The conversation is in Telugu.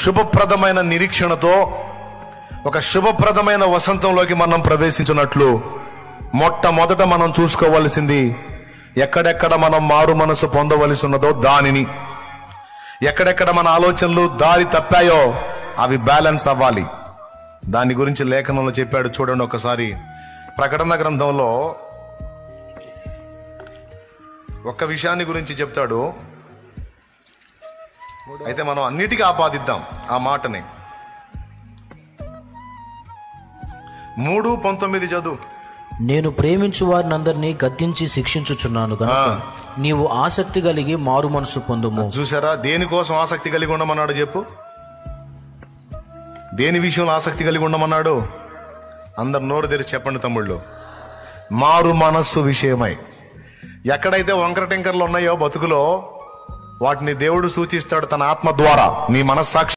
శుభప్రదమైన నిరీక్షణతో ఒక శుభప్రదమైన వసంతంలోకి మనం ప్రవేశించినట్లు మొట్టమొదట మనం చూసుకోవలసింది ఎక్కడెక్కడ మనం మారు మనసు పొందవలసి ఉన్నదో దానిని, ఎక్కడెక్కడ మన ఆలోచనలు దారి తప్పాయో అవి బ్యాలెన్స్ అవ్వాలి. దాని గురించి లేఖనంలో చెప్పాడు. చూడండి ఒకసారి ప్రకటన గ్రంథంలో ఒక్క విషయాన్ని గురించి చెప్తాడు. అయితే మనం అన్నిటికీ ఆపాదిద్దాం ఆ మాటని. 3:19 చదువు. నేను ప్రేమించు వారిని అందరినీ గద్దించి శిక్షించుచున్నాను గనుక నీవు ఆసక్తి కలిగి మారు మనసు పొందుము. చూసారా, దేనికోసం ఆసక్తి కలిగి ఉండమన్నాడు చెప్పు? దేని విషయంలో ఆసక్తి కలిగి ఉండమన్నాడు? అందరు నోరు తెరిచి చెప్పండి తమ్ముళ్ళు. మారు మనస్సు విషయమై. ఎక్కడైతే వంకర టింకర్లు ఉన్నాయో బతుకులో వాటిని దేవుడు సూచిస్తాడు తన ఆత్మ ద్వారా. నీ మనస్సాక్షి